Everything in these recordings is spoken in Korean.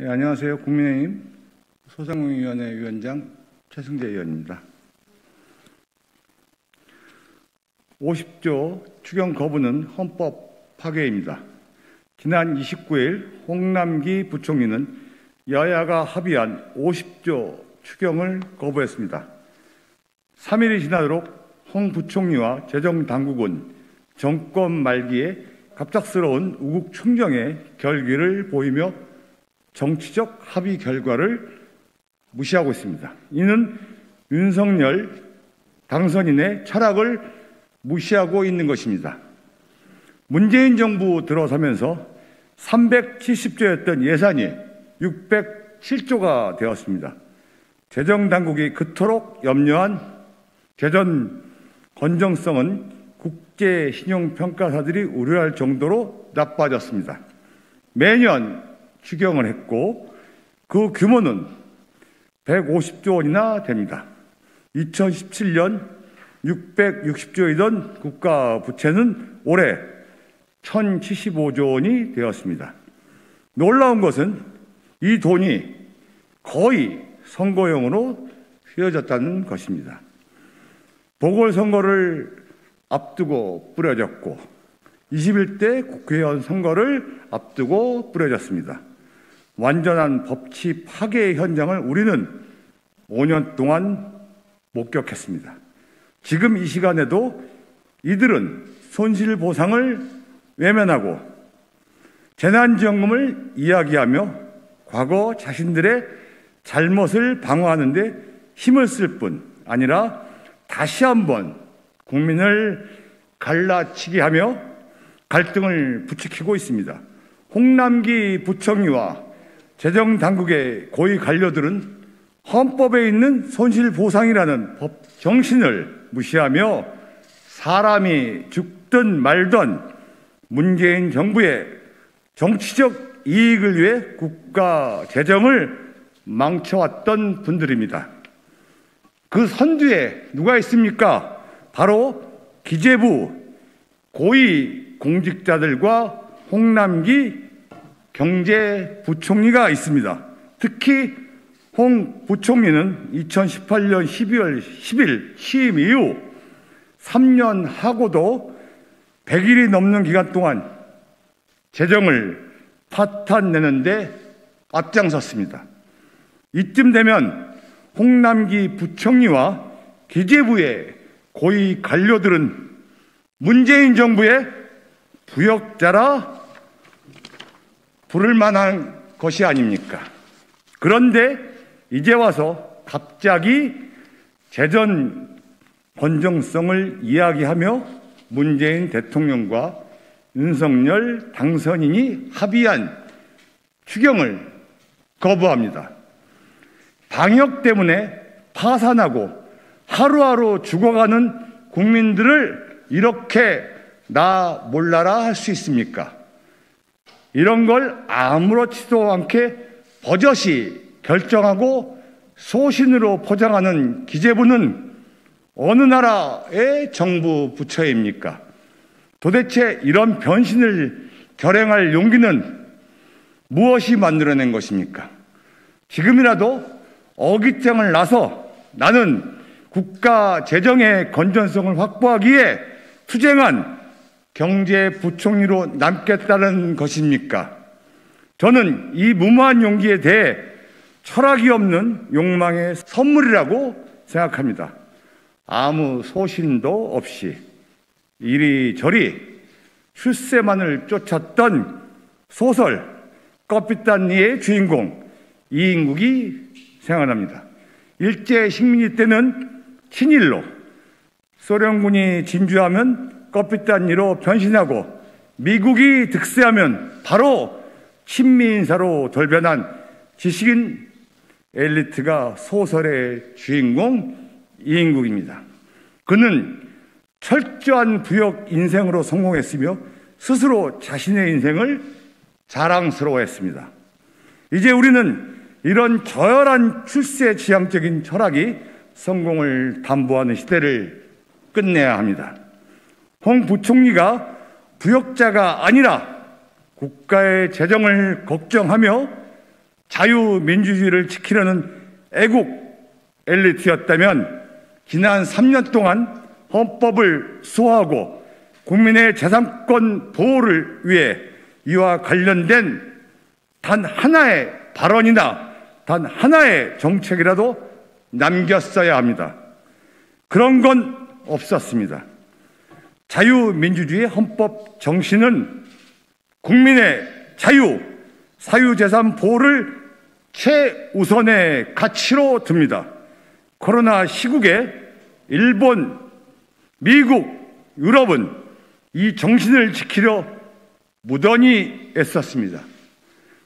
안녕하세요. 국민의힘 소상공인위원회 위원장 최승재 의원입니다. 50조 추경 거부는 헌법 파괴입니다. 지난 29일 홍남기 부총리는 여야가 합의한 50조 추경을 거부했습니다. 3일이 지나도록 홍 부총리와 재정당국은 정권 말기에 갑작스러운 우국 충정의 결기를 보이며 정치적 합의 결과를 무시하고 있습니다. 이는 윤석열 당선인의 철학을 무시하고 있는 것입니다. 문재인 정부 들어서면서 370조였던 예산이 607조가 되었습니다. 재정당국이 그토록 염려한 재정 건전성은 국제신용평가사들이 우려할 정도로 나빠졌습니다. 매년 추경을 했고 그 규모는 150조 원이나 됩니다. 2017년 660조이던 국가 부채는 올해 1075조 원이 되었습니다. 놀라운 것은 이 돈이 거의 선거용으로 휘어졌다는 것입니다. 보궐선거를 앞두고 뿌려졌고 21대 국회의원 선거를 앞두고 뿌려졌습니다. 완전한 법치 파괴의 현장을 우리는 5년 동안 목격했습니다. 지금 이 시간에도 이들은 손실보상을 외면하고 재난지원금을 이야기하며 과거 자신들의 잘못을 방어하는 데 힘을 쓸 뿐 아니라 다시 한번 국민을 갈라치게 하며 갈등을 부추기고 있습니다. 홍남기 부총리와 재정당국의 고위 관료들은 헌법에 있는 손실보상이라는 법 정신을 무시하며 사람이 죽든 말든 문재인 정부의 정치적 이익을 위해 국가 재정을 망쳐왔던 분들입니다. 그 선두에 누가 있습니까? 바로 기재부 고위 공직자들과 홍남기 경제부총리가 있습니다. 특히 홍 부총리는 2018년 12월 10일 취임 이후 3년 하고도 100일이 넘는 기간 동안 재정을 파탄내는데 앞장섰습니다. 이쯤 되면 홍남기 부총리와 기재부의 고위 관료들은 문재인 정부의 부역자라 부를 만한 것이 아닙니까? 그런데 이제 와서 갑자기 재정 건전성을 이야기하며 문재인 대통령과 윤석열 당선인이 합의한 추경을 거부합니다. 방역 때문에 파산하고 하루하루 죽어가는 국민들을 이렇게 나 몰라라 할 수 있습니까? 이런 걸 아무렇지도 않게 버젓이 결정하고 소신으로 포장하는 기재부는 어느 나라의 정부 부처입니까? 도대체 이런 변신을 결행할 용기는 무엇이 만들어낸 것입니까? 지금이라도 어깃장을 나서 나는 국가 재정의 건전성을 확보하기에 투쟁한 경제부총리로 남겠다는 것입니까? 저는 이 무모한 용기에 대해 철학이 없는 욕망의 선물이라고 생각합니다. 아무 소신도 없이 이리저리 출세만을 쫓았던 소설 껍빗단니의 주인공 이인국이 생각납니다. 일제 식민지 때는 친일로, 소련군이 진주하면 껍빗단니로 변신하고 미국이 득세하면 바로 친미인사로 돌변한 지식인 엘리트가 소설의 주인공 이인국입니다. 그는 철저한 부역 인생으로 성공했으며 스스로 자신의 인생을 자랑스러워했습니다. 이제 우리는 이런 저열한 출세 지향적인 철학이 성공을 담보하는 시대를 끝내야 합니다. 홍 부총리가 부역자가 아니라 국가의 재정을 걱정하며 자유민주주의를 지키려는 애국 엘리트였다면 지난 3년 동안 헌법을 수호하고 국민의 재산권 보호를 위해 이와 관련된 단 하나의 발언이나 단 하나의 정책이라도 남겼어야 합니다. 그런 건 없었습니다. 자유민주주의 헌법 정신은 국민의 자유, 사유재산 보호를 최우선의 가치로 듭니다. 코로나 시국에 일본, 미국, 유럽은 이 정신을 지키려 무던히 애썼습니다.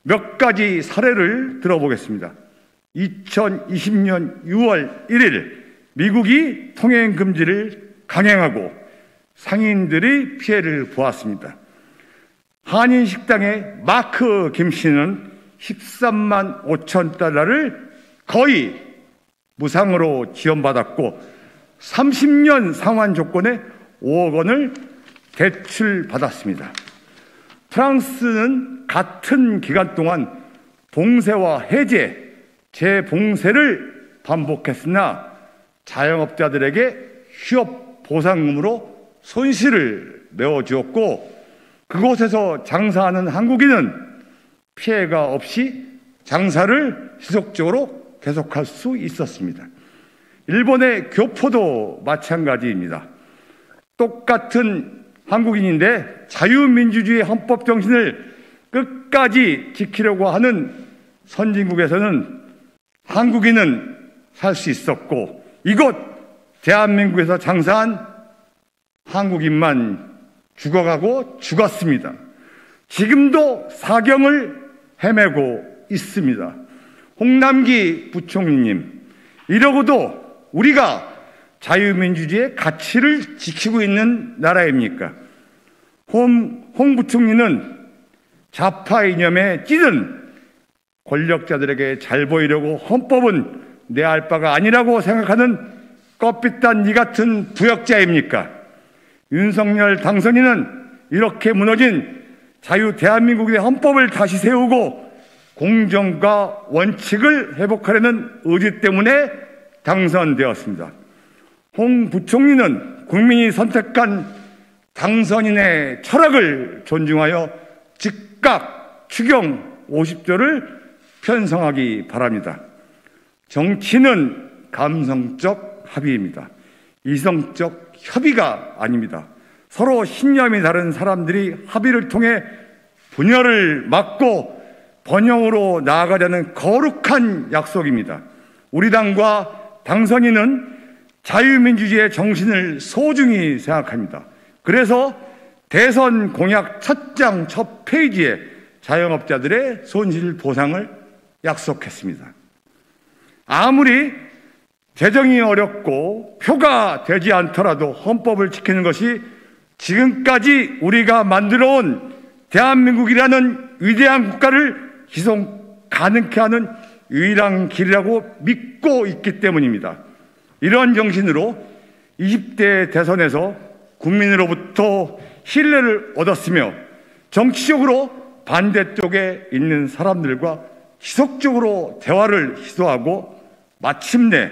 몇 가지 사례를 들어보겠습니다. 2020년 6월 1일 미국이 통행 금지를 강행하고 상인들이 피해를 보았습니다. 한인 식당의 마크 김 씨는 13만 5천 달러를 거의 무상으로 지원받았고 30년 상환 조건에 5억 원을 대출받았습니다. 프랑스는 같은 기간 동안 봉쇄와 해제, 재봉쇄를 반복했으나 자영업자들에게 휴업 보상금으로 손실을 메워주었고 그곳에서 장사하는 한국인은 피해가 없이 장사를 지속적으로 계속할 수 있었습니다. 일본의 교포도 마찬가지입니다. 똑같은 한국인인데 자유민주주의 헌법 정신을 끝까지 지키려고 하는 선진국에서는 한국인은 살 수 있었고 이곳 대한민국에서 장사한 한국인만 죽어가고 죽었습니다. 지금도 사경을 헤매고 있습니다. 홍남기 부총리님, 이러고도 우리가 자유민주주의의 가치를 지키고 있는 나라입니까? 홍 부총리는 좌파 이념에 찌든 권력자들에게 잘 보이려고 헌법은 내 알 바가 아니라고 생각하는 껍빛단 이 같은 부역자입니까? 윤석열 당선인은 이렇게 무너진 자유 대한민국의 헌법을 다시 세우고 공정과 원칙을 회복하려는 의지 때문에 당선되었습니다. 홍 부총리는 국민이 선택한 당선인의 철학을 존중하여 즉각 추경 50조를 편성하기 바랍니다. 정치는 감성적 합의입니다. 이성적 협의가 아닙니다. 서로 신념이 다른 사람들이 합의를 통해 분열을 막고 번영으로 나아가려는 거룩한 약속입니다. 우리 당과 당선인은 자유민주주의의 정신을 소중히 생각합니다. 그래서 대선 공약 첫 장 첫 페이지에 자영업자들의 손실 보상을 약속했습니다. 아무리 재정이 어렵고 표가 되지 않더라도 헌법을 지키는 것이 지금까지 우리가 만들어온 대한민국이라는 위대한 국가를 지속 가능케 하는 유일한 길이라고 믿고 있기 때문입니다. 이런 정신으로 20대 대선에서 국민으로부터 신뢰를 얻었으며 정치적으로 반대쪽에 있는 사람들과 지속적으로 대화를 시도하고 마침내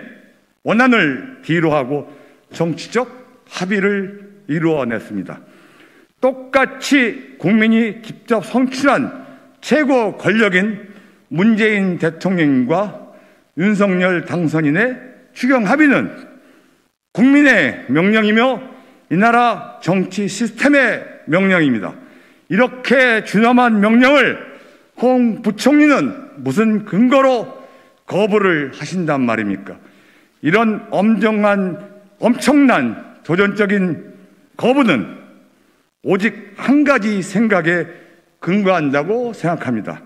원한을 뒤로하고 정치적 합의를 이루어냈습니다. 똑같이 국민이 직접 선출한 최고 권력인 문재인 대통령과 윤석열 당선인의 추경 합의는 국민의 명령이며 이 나라 정치 시스템의 명령입니다. 이렇게 준엄한 명령을 홍 부총리는 무슨 근거로 거부를 하신단 말입니까? 이런 엄청난 도전적인 거부는 오직 한 가지 생각에 근거한다고 생각합니다.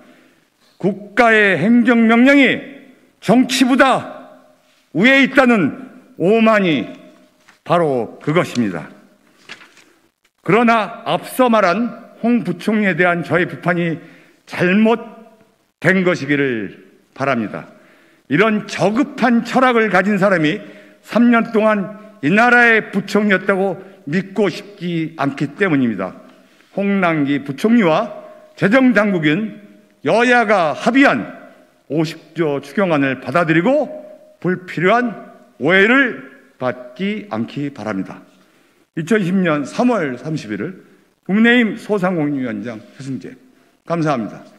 국가의 행정명령이 정치보다 위에 있다는 오만이 바로 그것입니다. 그러나 앞서 말한 홍 부총리에 대한 저의 비판이 잘못된 것이기를 바랍니다. 이런 저급한 철학을 가진 사람이 3년 동안 이 나라의 부총리였다고 믿고 싶지 않기 때문입니다. 홍남기 부총리와 재정당국은 여야가 합의한 50조 추경안을 받아들이고 불필요한 오해를 받지 않기 바랍니다. 2020년 3월 31일 국민의힘 소상공인위원장 최승재. 감사합니다.